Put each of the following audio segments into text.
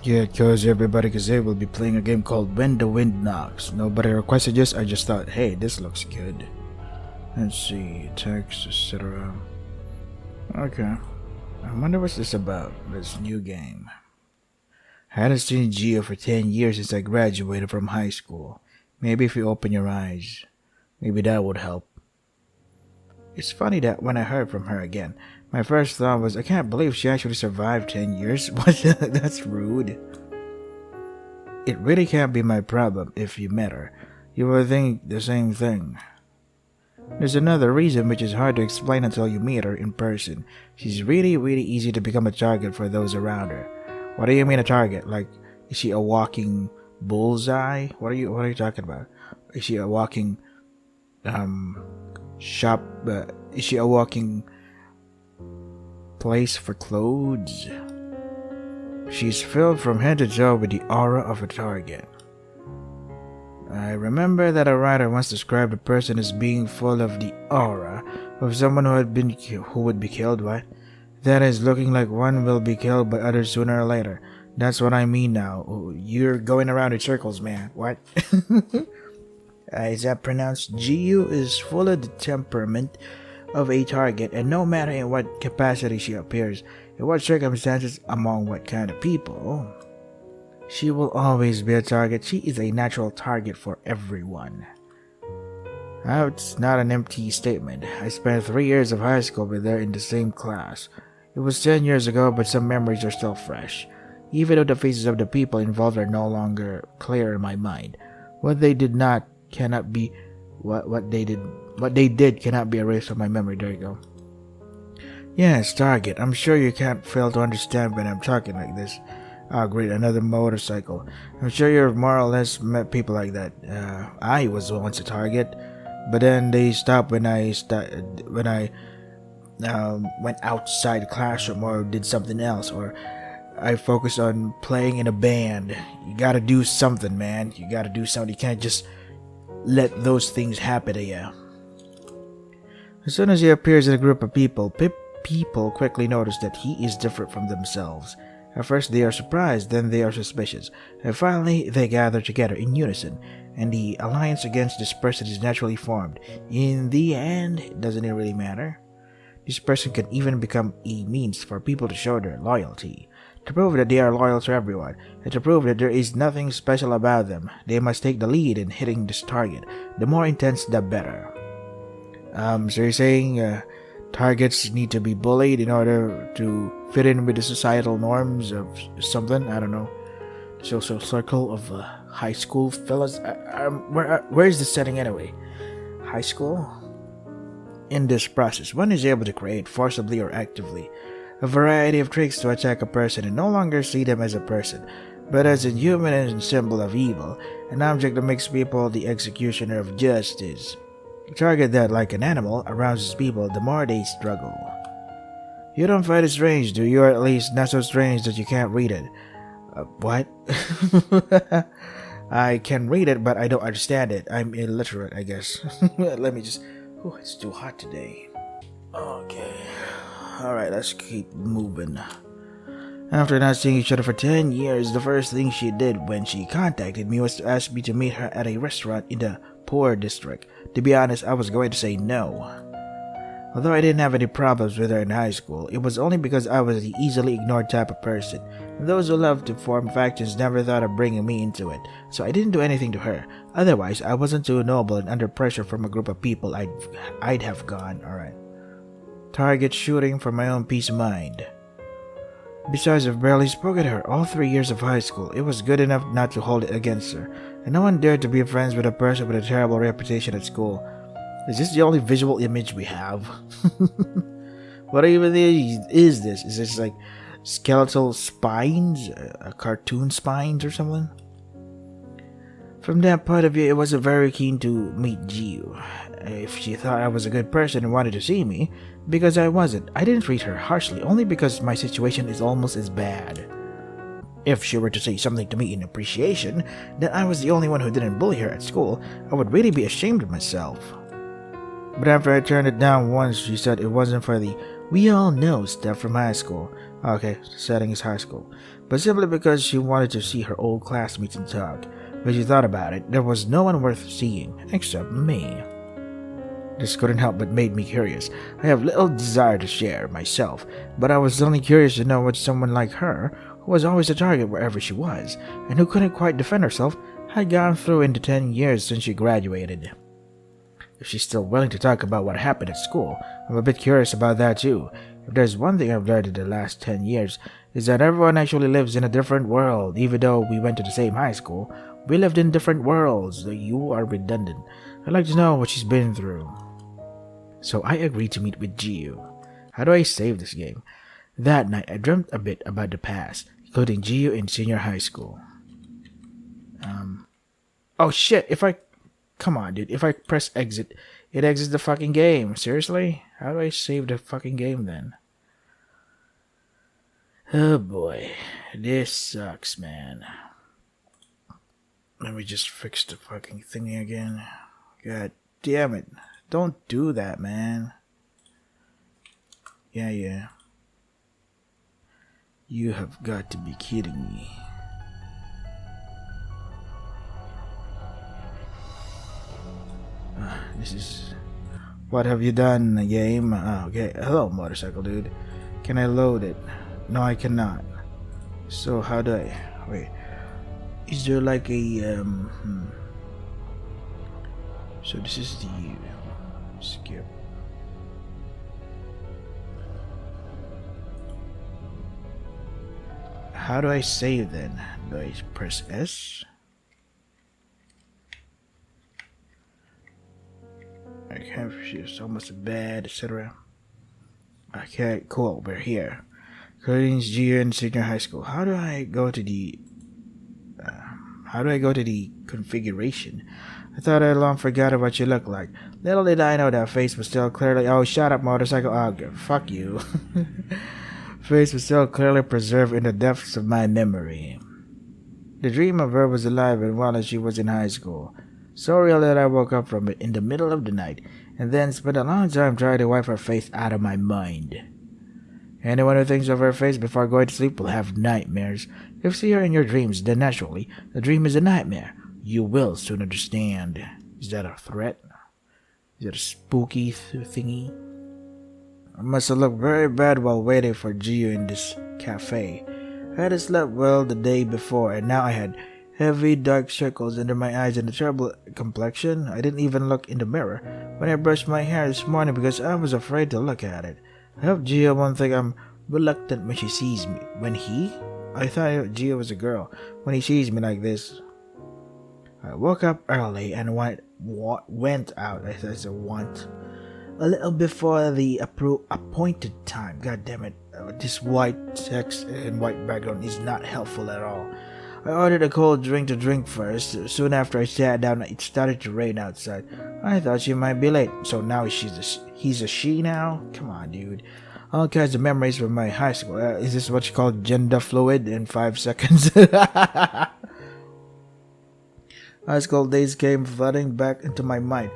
Yeah, cause everybody can say we'll be playing a game called When the Wind Knocks. Nobody requested this, I just thought, hey, this looks good. Let's see, text, etc. Okay. I wonder what's this about, this new game. I hadn't seen Geo for 10 years since I graduated from high school. Maybe if you open your eyes, maybe that would help. It's funny that when I heard from her again, my first thought was, I can't believe she actually survived 10 years. That's rude. It really can't be my problem if you met her. You would think the same thing. There's another reason which is hard to explain until you meet her in person. She's really easy to become a target for those around her. What do you mean a target? Like, is she a walking bullseye? What are you talking about? Is she a walking shop? Is she a walking place for clothes? She's filled from head to toe with the aura of a target. I remember that a writer once described a person as being full of the aura of someone who would be killed. What? That is, looking like one will be killed by others sooner or later. That's what I mean now. Oh, you're going around in circles, man. What? Is that pronounced? Jiu is full of the temperament of a target, and no matter in what capacity she appears, in what circumstances, among what kind of people, she will always be a target. She is a natural target for everyone. It's not an empty statement. I spent 3 years of high school with her in the same class. It was 10 years ago, but some memories are still fresh. Even though the faces of the people involved are no longer clear in my mind, what they did cannot be what they did cannot be erased from my memory. There you go. Yes, target. I'm sure you can't fail to understand when I'm talking like this. Ah, great, another motorcycle. I'm sure you've more or less met people like that. I was once a target, but then they stopped when I went outside the classroom or did something else, or I focused on playing in a band. You gotta do something, man. You gotta do something. You can't just let those things happen to you. As soon as he appears in a group of people, people quickly notice that he is different from themselves. At first they are surprised, then they are suspicious, and finally they gather together in unison, and the alliance against this person is naturally formed. In the end, doesn't it really matter? This person can even become a means for people to show their loyalty, to prove that they are loyal to everyone, and to prove that there is nothing special about them. They must take the lead in hitting this target. The more intense, the better. So you're saying targets need to be bullied in order to fit in with the societal norms of something? I don't know. Social circle of high school fellas. Where is this setting anyway? High school? In this process, one is able to create, forcibly or actively, a variety of tricks to attack a person and no longer see them as a person, but as a human and symbol of evil, an object that makes people the executioner of justice. A target that, like an animal, arouses people the more they struggle. You don't find it strange, do you? Or at least not so strange that you can't read it. What? I can read it, but I don't understand it. I'm illiterate, I guess. Let me just... Oh, it's too hot today. Okay. Alright, let's keep moving. After not seeing each other for 10 years, the first thing she did when she contacted me was to ask me to meet her at a restaurant in the poor district. To be honest, I was going to say no. Although I didn't have any problems with her in high school, it was only because I was the easily ignored type of person. And those who love to form factions never thought of bringing me into it, so I didn't do anything to her. Otherwise, I wasn't too noble, and under pressure from a group of people, I'd have gone. Alright. Target shooting for my own peace of mind. Besides, I've barely spoken to her all 3 years of high school. It was good enough not to hold it against her, and no one dared to be friends with a person with a terrible reputation at school. Is this the only visual image we have? What even is this? Is this like skeletal spines? Cartoon spines or something? From that point of view, it was very keen to meet Jiu. If she thought I was a good person and wanted to see me, because I wasn't, I didn't treat her harshly, only because my situation is almost as bad. If she were to say something to me in appreciation, that I was the only one who didn't bully her at school, I would really be ashamed of myself. But after I turned it down once, she said it wasn't for the "we all know" stuff from high school. Okay, the setting is high school. But simply because she wanted to see her old classmates and talk. When she thought about it, there was no one worth seeing, except me. This couldn't help but made me curious. I have little desire to share myself, but I was only curious to know what someone like her, who was always a target wherever she was, and who couldn't quite defend herself, had gone through in the 10 years since she graduated. If she's still willing to talk about what happened at school, I'm a bit curious about that too. If there's one thing I've learned in the last 10 years, is that everyone actually lives in a different world. Even though we went to the same high school, we lived in different worlds. You are redundant. I'd like to know what she's been through. So I agreed to meet with Gio. How do I save this game? That night, I dreamt a bit about the past, including Gio in senior high school. Oh shit, come on, dude. If I press exit, it exits the fucking game. Seriously? How do I save the fucking game then? Oh boy. This sucks, man. Let me just fix the fucking thingy again. God damn it. Don't do that, man. Yeah. You have got to be kidding me. This is... What have you done, game? Okay, hello, motorcycle dude. Can I load it? No, I cannot. So how do I... Wait. Is there like a... So this is the... Skip. How do I save then? Do I press S? I can't it's almost bad, etc. Okay, cool, we're here. Collins Gio in senior high school. How do I go to the configuration? I thought I long forgot what you look like. Little did I know that face was still clearly... Oh, shut up, motorcycle. Oh, fuck you. Face was still clearly preserved in the depths of my memory. The dream of her was alive and well as she was in high school. So real that I woke up from it in the middle of the night, and then spent a long time trying to wipe her face out of my mind. Anyone who thinks of her face before going to sleep will have nightmares. If you see her in your dreams, then naturally, the dream is a nightmare. You will soon understand. Is that a threat? Is that a spooky thingy? I must have looked very bad while waiting for Gio in this cafe. I hadn't slept well the day before, and now I had heavy dark circles under my eyes and a terrible complexion. I didn't even look in the mirror when I brushed my hair this morning because I was afraid to look at it. I hope Gio won't think I'm reluctant when she sees me. I thought Gio was a girl. When he sees me like this. I woke up early and went out. I said a little before the appointed time. God damn it. This white text and white background is not helpful at all. I ordered a cold drink to drink first. Soon after I sat down, it started to rain outside. I thought she might be late. So now he's a she now? Come on, dude. All kinds of memories from my high school. Is this what you call gender fluid in 5 seconds? High school days came flooding back into my mind,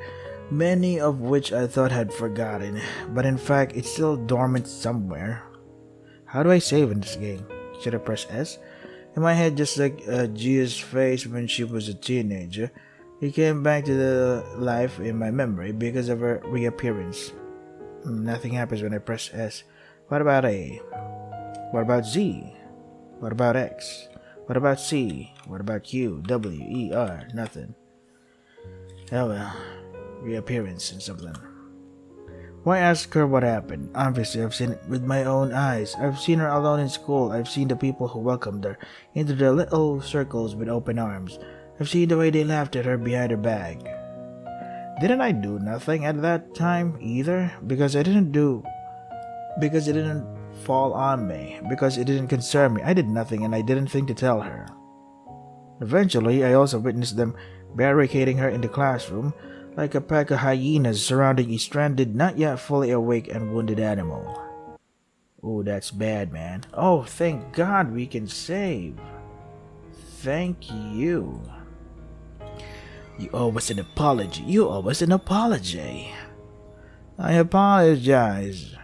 many of which I thought had forgotten, but in fact it's still dormant somewhere. How do I save in this game? Should I press S? In my head, just like Gia's face when she was a teenager, it came back to the life in my memory because of her reappearance. Nothing happens when I press S. What about A? What about Z? What about X? What about C? What about Q, W, E, R? Nothing. Oh well. Reappearance and something. Why ask her what happened? Obviously, I've seen it with my own eyes. I've seen her alone in school. I've seen the people who welcomed her into their little circles with open arms. I've seen the way they laughed at her behind her back. Didn't I do nothing at that time either? Because it didn't fall on me. Because it didn't concern me. I did nothing and I didn't think to tell her. Eventually, I also witnessed them barricading her in the classroom like a pack of hyenas surrounding a stranded, not yet fully awake and wounded animal. Oh, that's bad, man. Oh, thank God we can save. Thank you. You owe us an apology. You owe us an apology. I apologize.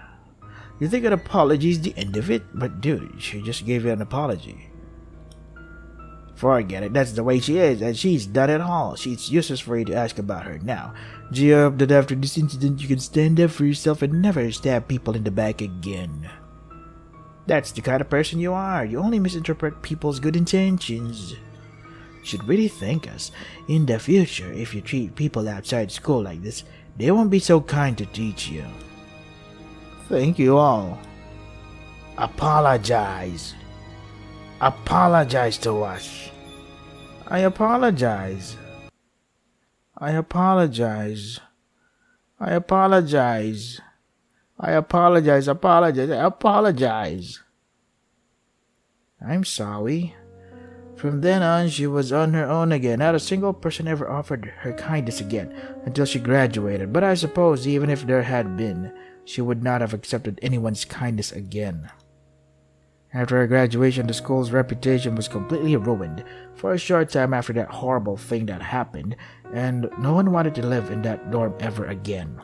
You think an apology is the end of it? But dude, she just gave you an apology. Forget it, that's the way she is, and she's done it all. She's useless for you to ask about her now. Gee, I hope that after this incident you can stand up for yourself and never stab people in the back again. That's the kind of person you are. You only misinterpret people's good intentions. You should really thank us. In the future, if you treat people outside school like this, they won't be so kind to teach you. Thank you all. Apologize. Apologize to us. I apologize. I apologize. I apologize. I apologize. Apologize. I apologize. I'm sorry. From then on, she was on her own again. Not a single person ever offered her kindness again until she graduated. But I suppose even if there had been, she would not have accepted anyone's kindness again. After her graduation, the school's reputation was completely ruined for a short time after that horrible thing that happened, and no one wanted to live in that dorm ever again.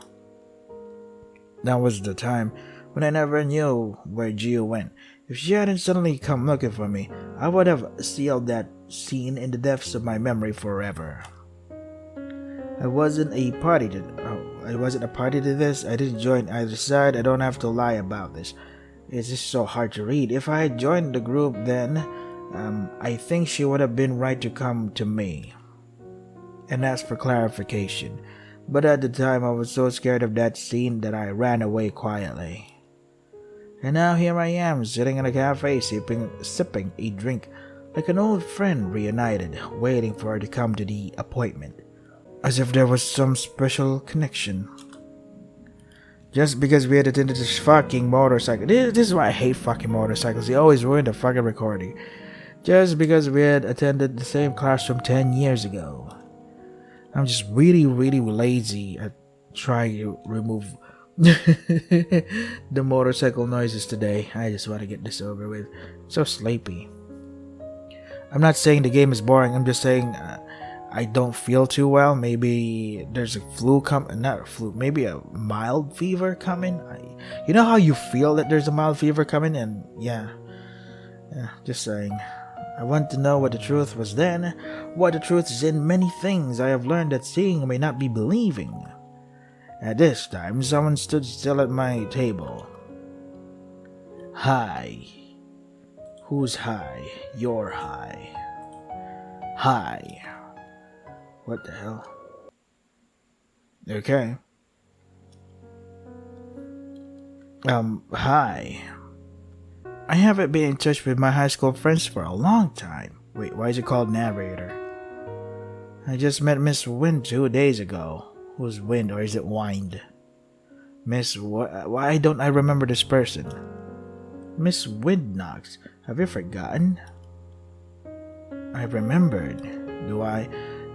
That was the time when I never knew where Gio went. If she hadn't suddenly come looking for me, I would have sealed that scene in the depths of my memory forever. I wasn't a party to this. I didn't join either side. I don't have to lie about this. It's just so hard to read. If I had joined the group then, I think she would have been right to come to me and ask for clarification. But at the time, I was so scared of that scene that I ran away quietly. And now here I am, sitting in a cafe, sipping a drink like an old friend reunited, waiting for her to come to the appointment, as if there was some special connection. Just because we had attended this fucking motorcycle. This is why I hate fucking motorcycles. They always ruin the fucking recording. Just because we had attended the same classroom 10 years ago. I'm just really, really lazy at trying to remove the motorcycle noises today. I just want to get this over with. I'm so sleepy. I'm not saying the game is boring. I'm just saying I don't feel too well. Maybe there's a flu not a flu, maybe a mild fever coming. You know how you feel that there's a mild fever coming? And yeah, just saying. I want to know what the truth was then, what the truth is in many things I have learned that seeing may not be believing. At this time, someone stood still at my table. Hi. Who's high? You're high. Hi. What the hell? Okay. Hi. I haven't been in touch with my high school friends for a long time. Wait, why is it called narrator? I just met Miss Wind 2 days ago. Who's Wind, or is it Wind? Miss why don't I remember this person? Miss Windknox. Have you forgotten? I remembered. Do I?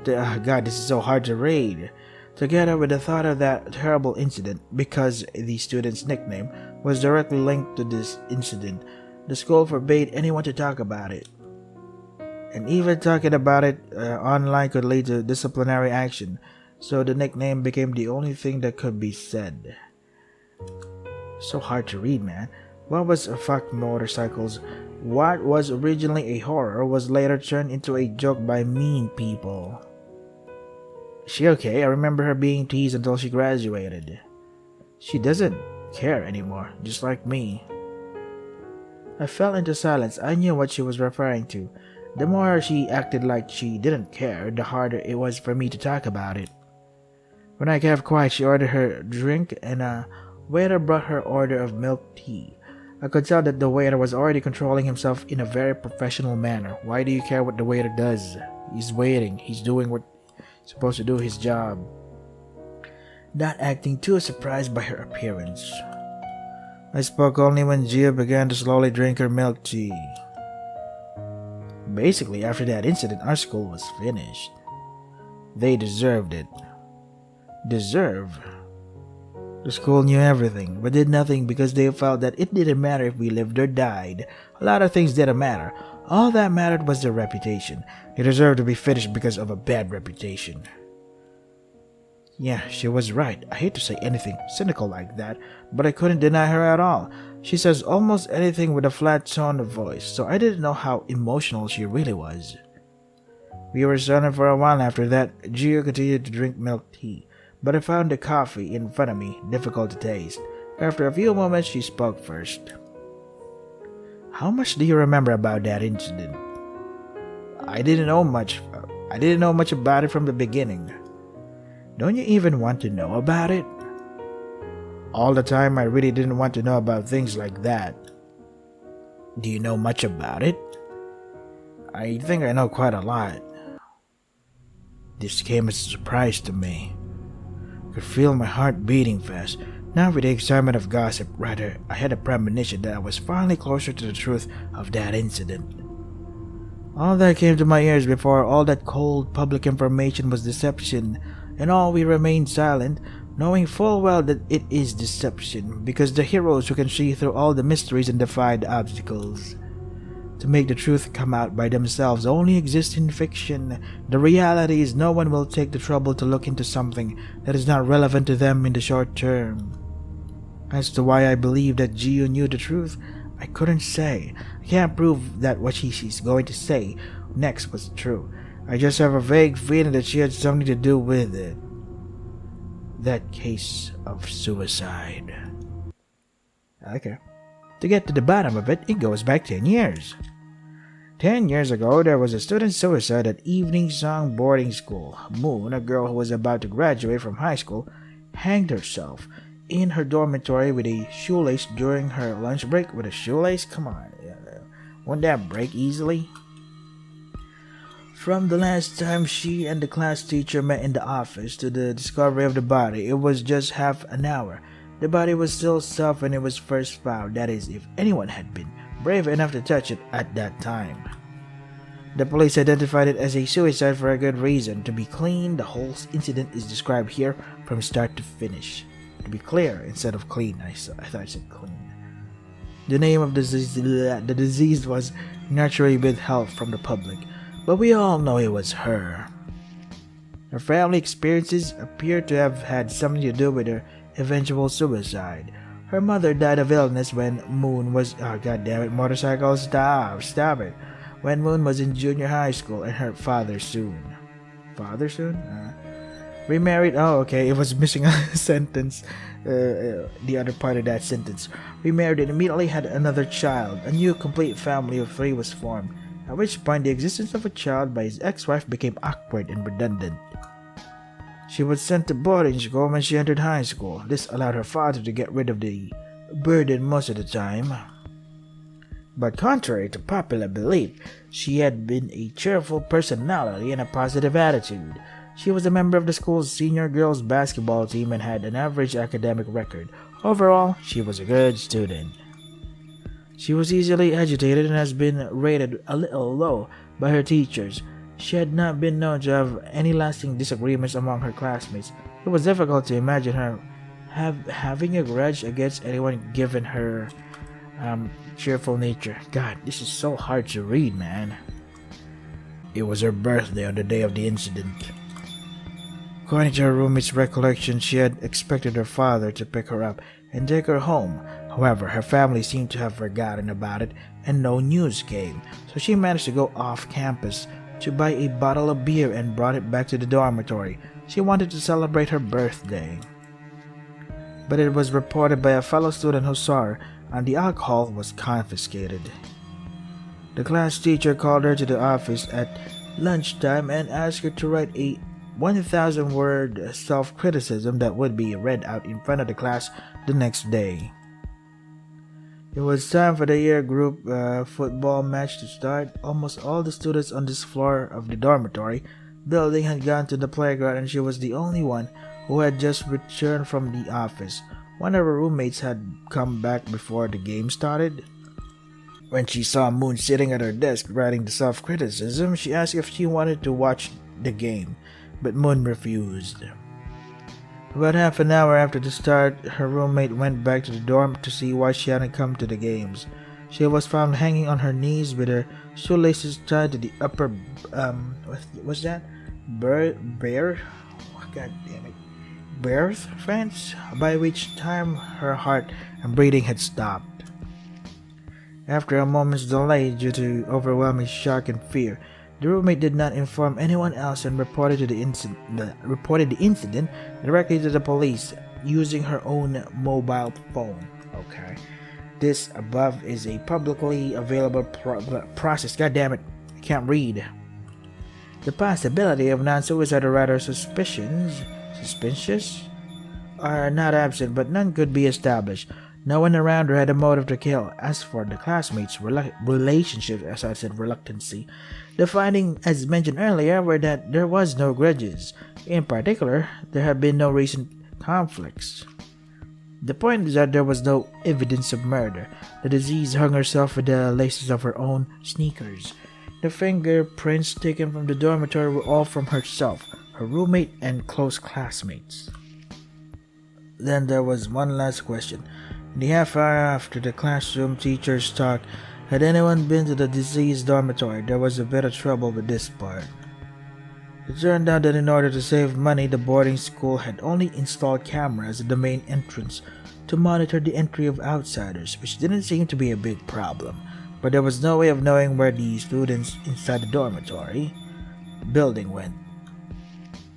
God, this is so hard to read. Together with the thought of that terrible incident, because the student's nickname was directly linked to this incident, the school forbade anyone to talk about it. And even talking about it online could lead to disciplinary action, so the nickname became the only thing that could be said. So hard to read, man. What was fuck motorcycles? What was originally a horror was later turned into a joke by mean people. Is she okay? I remember her being teased until she graduated. She doesn't care anymore, just like me. I fell into silence. I knew what she was referring to. The more she acted like she didn't care, the harder it was for me to talk about it. When I kept quiet, she ordered her drink, and a waiter brought her order of milk tea. I could tell that the waiter was already controlling himself in a very professional manner. Why do you care what the waiter does? He's waiting. He's doing what he's supposed to do, his job. Not acting too surprised by her appearance. I spoke only when Gia began to slowly drink her milk tea. Basically, after that incident, our school was finished. They deserved it. Deserve? The school knew everything, but did nothing because they felt that it didn't matter if we lived or died. A lot of things didn't matter. All that mattered was their reputation. They deserved to be finished because of a bad reputation. Yeah, she was right. I hate to say anything cynical like that, but I couldn't deny her at all. She says almost anything with a flat tone of voice, so I didn't know how emotional she really was. We were silent for a while after that. Gio continued to drink milk tea, but I found the coffee in front of me difficult to taste. After a few moments, she spoke first. How much do you remember about that incident? I didn't know much. I didn't know much about it from the beginning. Don't you even want to know about it? All the time, I really didn't want to know about things like that. Do you know much about it? I think I know quite a lot. This came as a surprise to me. I could feel my heart beating fast. Not with the excitement of gossip, rather, I had a premonition that I was finally closer to the truth of that incident. All that came to my ears before all that cold public information was deception, and all we remained silent, knowing full well that it is deception, because the heroes who can see through all the mysteries and defy the obstacles to make the truth come out by themselves only exist in fiction. The reality is no one will take the trouble to look into something that is not relevant to them in the short term. As to why I believe that Gio knew the truth, I couldn't say. I can't prove that what she's going to say next was true. I just have a vague feeling that she had something to do with it. That case of suicide. Okay. To get to the bottom of it, it goes back 10 years. 10 years ago, there was a student suicide at Evening Song Boarding School. Moon, a girl who was about to graduate from high school, hanged herself in her dormitory with a shoelace during her lunch break. With a shoelace? Come on. Won't that break easily? From the last time she and the class teacher met in the office to the discovery of the body, it was just half an hour. The body was still soft when it was first found, that is, if anyone had been brave enough to touch it at that time. The police identified it as a suicide for a good reason. To be clean, the whole incident is described here from start to finish. To be clear, instead of clean, I thought I said clean. The name of the disease was naturally withheld from the public, but we all know it was her. Her family experiences appear to have had something to do with her eventual suicide. Her mother died of illness when Moon was... Oh, goddammit, motorcycle, stop it. When Moon was in junior high school, and her father soon. Remarried? Oh, okay, it was missing a sentence. The other part of that sentence. Remarried and immediately had another child. A new complete family of 3 was formed, at which point the existence of a child by his ex-wife became awkward and redundant. She was sent to boarding school when she entered high school. This allowed her father to get rid of the burden most of the time. But contrary to popular belief, she had been a cheerful personality and a positive attitude. She was a member of the school's senior girls basketball team and had an average academic record. Overall, she was a good student. She was easily agitated and has been rated a little low by her teachers. She had not been known to have any lasting disagreements among her classmates. It was difficult to imagine her having a grudge against anyone given her cheerful nature. God, this is so hard to read, man. It was her birthday on the day of the incident. According to her roommate's recollection, she had expected her father to pick her up and take her home. However, her family seemed to have forgotten about it and no news came, so she managed to go off campus to buy a bottle of beer and brought it back to the dormitory. She wanted to celebrate her birthday. But it was reported by a fellow student who saw her, and the alcohol was confiscated. The class teacher called her to the office at lunchtime and asked her to write a 1,000-word self-criticism that would be read out in front of the class the next day. It was time for the year group football match to start. Almost all the students on this floor of the dormitory building had gone to the playground, and she was the only one who had just returned from the office. One of her roommates had come back before the game started. When she saw Moon sitting at her desk writing the self-criticism, she asked if she wanted to watch the game, but Moon refused. About half an hour after the start, her roommate went back to the dorm to see why she hadn't come to the games. She was found hanging on her knees with her shoelaces tied to the upper, what's that? God damn it. Berth fence, by which time her heart and breathing had stopped. After a moment's delay due to overwhelming shock and fear, the roommate did not inform anyone else and reported the incident directly to the police using her own mobile phone. Okay. This above is a publicly available process. God damn it, I can't read. The possibility of non-suicide or rather suspicious, are not absent, but none could be established. No one around her had a motive to kill. As for the classmates' relationship, as I said, reluctancy, the finding, as mentioned earlier, were that there was no grudges. In particular, there had been no recent conflicts. The point is that there was no evidence of murder. The deceased hung herself with the laces of her own sneakers. The fingerprints taken from the dormitory were all from herself, her roommate, and close classmates. Then there was one last question. In the half hour after the classroom teachers talked, had anyone been to the deceased dormitory? There was a bit of trouble with this part. It turned out that in order to save money, the boarding school had only installed cameras at the main entrance to monitor the entry of outsiders, which didn't seem to be a big problem, but there was no way of knowing where the students inside the dormitory building went.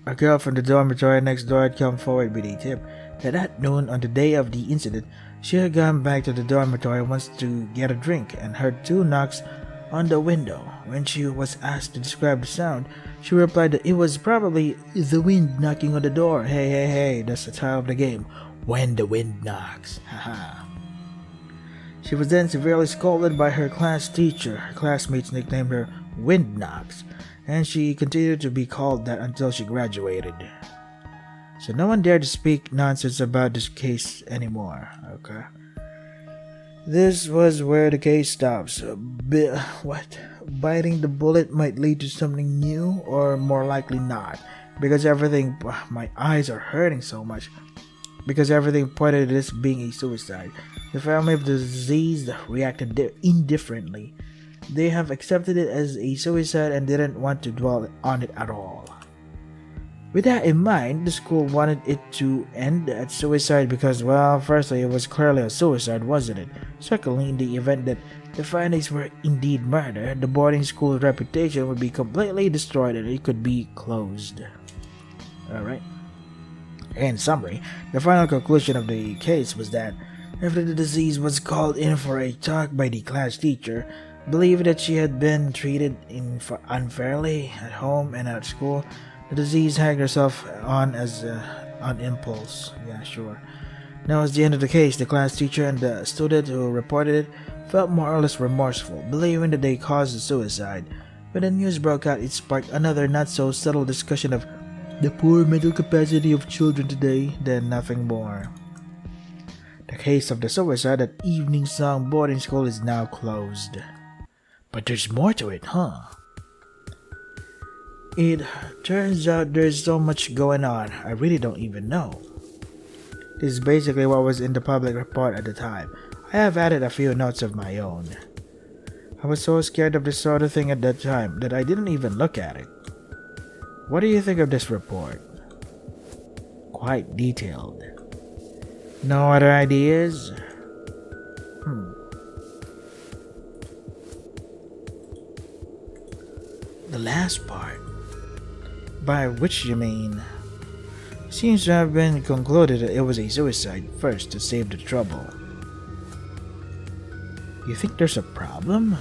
A girl from the dormitory next door had come forward with a tip that at noon on the day of the incident, she had gone back to the dormitory once to get a drink and heard 2 knocks on the window. When she was asked to describe the sound, she replied that it was probably the wind knocking on the door. Hey, that's the title of the game. When the wind knocks. Haha. She was then severely scolded by her class teacher. Her classmates nicknamed her Wind Knocks, and she continued to be called that until she graduated. So no one dared to speak nonsense about this case anymore. Okay. This was where the case stops. Biting the bullet might lead to something new, or more likely not. Because my eyes are hurting so much. Because everything pointed to this being a suicide. The family of the deceased reacted indifferently. They have accepted it as a suicide and didn't want to dwell on it at all. With that in mind, the school wanted it to end at suicide because, well, firstly, it was clearly a suicide, wasn't it? Secondly, in the event that the findings were indeed murder, the boarding school's reputation would be completely destroyed and it could be closed. Alright. In summary, the final conclusion of the case was that after the deceased was called in for a talk by the class teacher, believing that she had been treated unfairly at home and at school, the deceased hanged herself on impulse. Yeah, sure. Now, as the end of the case, the class teacher and the student who reported it felt more or less remorseful, believing that they caused the suicide. When the news broke out, it sparked another not-so-subtle discussion of the poor mental capacity of children today, then nothing more. The case of the suicide at Evening Song Boarding School is now closed. But there's more to it, huh? It turns out there's so much going on, I really don't even know. This is basically what was in the public report at the time. I have added a few notes of my own. I was so scared of this sort of thing at that time that I didn't even look at it. What do you think of this report? Quite detailed. No other ideas? The last part. By which you mean? Seems to have been concluded that it was a suicide first to save the trouble. You think there's a problem?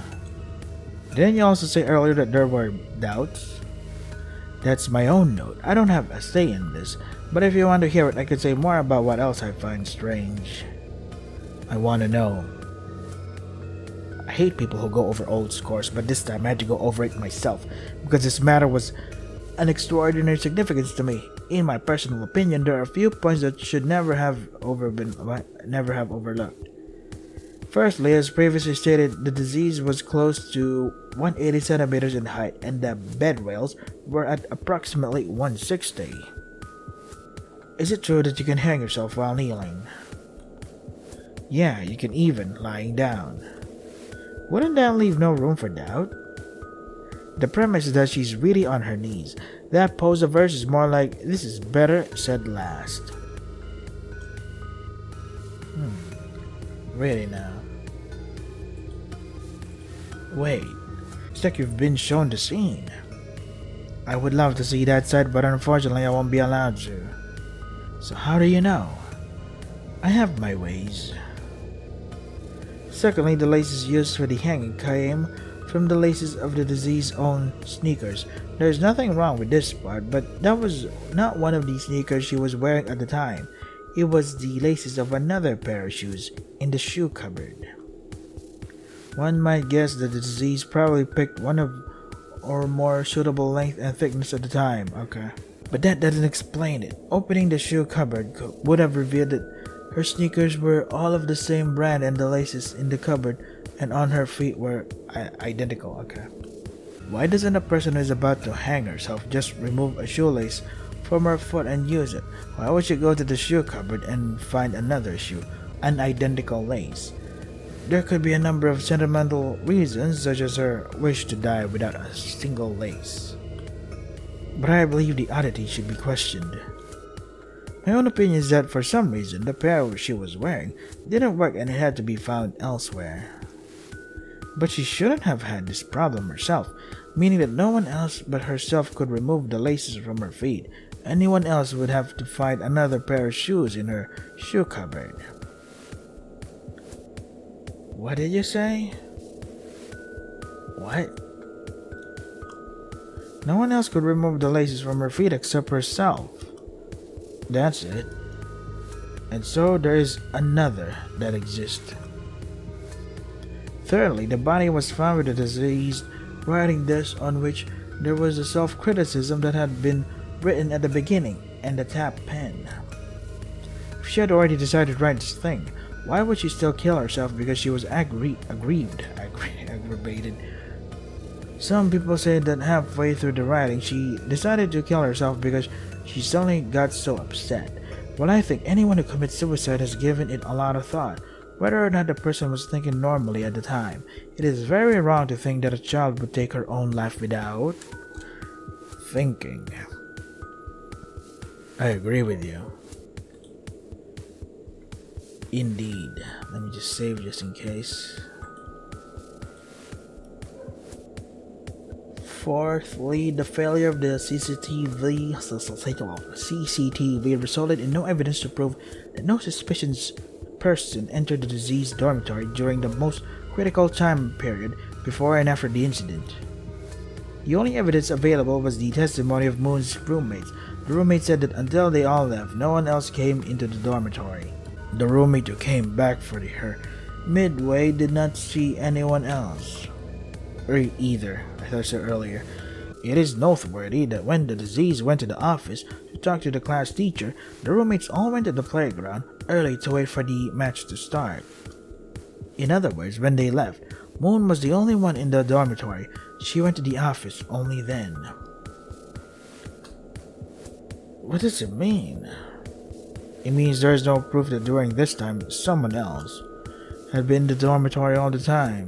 Didn't you also say earlier that there were doubts? That's my own note. I don't have a say in this, but if you want to hear it, I could say more about what else I find strange. I want to know. I hate people who go over old scores, but this time I had to go over it myself, because this matter was an extraordinary significance to me. In my personal opinion, there are a few points that should never have overlooked. Firstly, as previously stated, the disease was close to 180 centimeters in height, and the bed rails were at approximately 160. Is it true that you can hang yourself while kneeling? Yeah, you can even lying down. Wouldn't that leave no room for doubt? The premise is that she's really on her knees. That pose of hers is more like, this is better said last. Really now. Wait, it's like you've been shown the scene. I would love to see that side, but unfortunately I won't be allowed to. So how do you know? I have my ways. Secondly, the laces used for the hanging came from the laces of the deceased's own sneakers. There's nothing wrong with this part, but that was not one of the sneakers she was wearing at the time. It was the laces of another pair of shoes in the shoe cupboard. One might guess that the deceased probably picked one of or more suitable length and thickness at the time. Okay. But that doesn't explain it. Opening the shoe cupboard would have revealed that her sneakers were all of the same brand and the laces in the cupboard and on her feet were identical. Okay. Why doesn't a person who is about to hang herself just remove a shoelace from her foot and use it? Why would she go to the shoe cupboard and find another shoe, an identical lace? There could be a number of sentimental reasons, such as her wish to die without a single lace. But I believe the oddity should be questioned. My own opinion is that for some reason the pair she was wearing didn't work and it had to be found elsewhere. But she shouldn't have had this problem herself, meaning that no one else but herself could remove the laces from her feet. Anyone else would have to find another pair of shoes in her shoe cupboard. What did you say? What? No one else could remove the laces from her feet except herself. That's it. And so there is another that exists. Thirdly, the body was found with the deceased writing desk on which there was a self-criticism that had been written at the beginning and the tap pen. If she had already decided to write this thing, why would she still kill herself because she was aggravated? Some people say that halfway through the writing she decided to kill herself because she suddenly got so upset. Well, I think anyone who commits suicide has given it a lot of thought, whether or not the person was thinking normally at the time. It is very wrong to think that a child would take her own life without thinking. I agree with you. Indeed. Let me just save just in case. Fourthly, the failure of the CCTV resulted in no evidence to prove that no suspicious person entered the deceased dormitory during the most critical time period before and after the incident. The only evidence available was the testimony of Moon's roommates. The roommate said that until they all left, no one else came into the dormitory. The roommate who came back for her midway did not see anyone else. Either, as I said earlier. It is noteworthy that when the deceased went to the office to talk to the class teacher, the roommates all went to the playground early to wait for the match to start. In other words, when they left, Moon was the only one in the dormitory. She went to the office only then. What does it mean? It means there is no proof that during this time someone else had been in the dormitory all the time.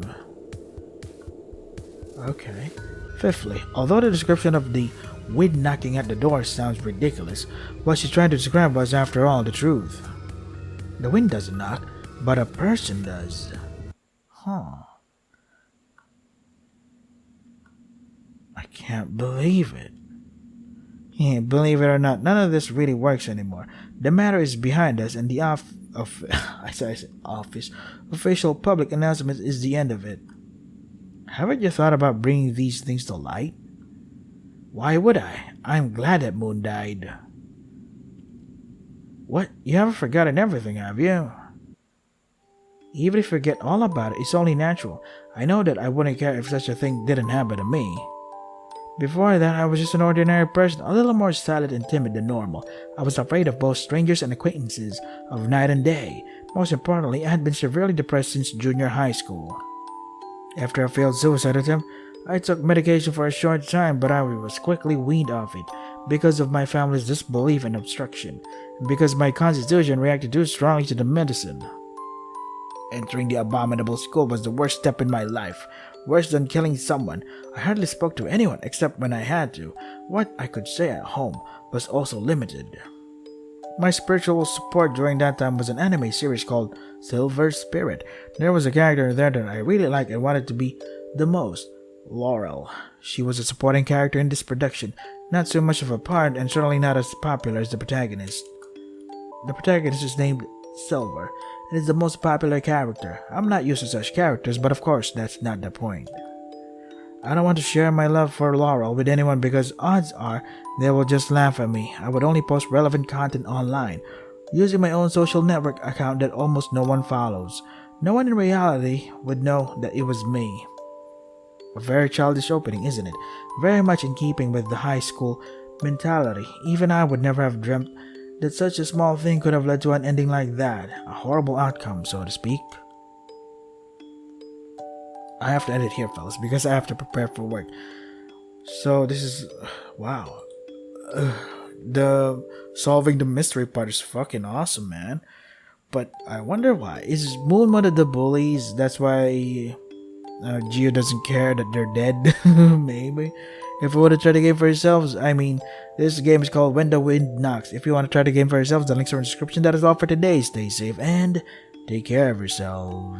Okay. Fifthly, although the description of the wind knocking at the door sounds ridiculous, what she's trying to describe was after all the truth. The wind doesn't knock, but a person does. Huh. I can't believe it. Yeah, believe it or not, none of this really works anymore. The matter is behind us, and the office official public announcement is the end of it. Haven't you thought about bringing these things to light? Why would I? I'm glad that Moon died. What? You haven't forgotten everything, have you? Even if you forget all about it, it's only natural. I know that I wouldn't care if such a thing didn't happen to me. Before that, I was just an ordinary person, a little more silent and timid than normal. I was afraid of both strangers and acquaintances, of night and day. Most importantly, I had been severely depressed since junior high school. After a failed suicide attempt, I took medication for a short time, but I was quickly weaned off it because of my family's disbelief and obstruction, and because my constitution reacted too strongly to the medicine. Entering the abominable school was the worst step in my life, worse than killing someone. I hardly spoke to anyone except when I had to. What I could say at home was also limited. My spiritual support during that time was an anime series called Silver Spirit. There was a character there that I really liked and wanted to be the most. Laurel. She was a supporting character in this production, not so much of a part and certainly not as popular as the protagonist. The protagonist is named Silver and is the most popular character. I'm not used to such characters, but of course that's not the point. I don't want to share my love for Laurel with anyone because odds are they will just laugh at me. I would only post relevant content online, using my own social network account that almost no one follows. No one in reality would know that it was me. A very childish opening, isn't it? Very much in keeping with the high school mentality. Even I would never have dreamt that such a small thing could have led to an ending like that. A horrible outcome, so to speak. I have to end it here, fellas, because I have to prepare for work. So this is... wow. The solving the mystery part is fucking awesome, man. But I wonder why. Is Moon one of the bullies? That's why Geo doesn't care that they're dead? Maybe. If you want to try the game for yourselves, I mean, this game is called When the Wind Knocks. If you want to try the game for yourselves, the links are in the description. That is all for today. Stay safe and take care of yourselves.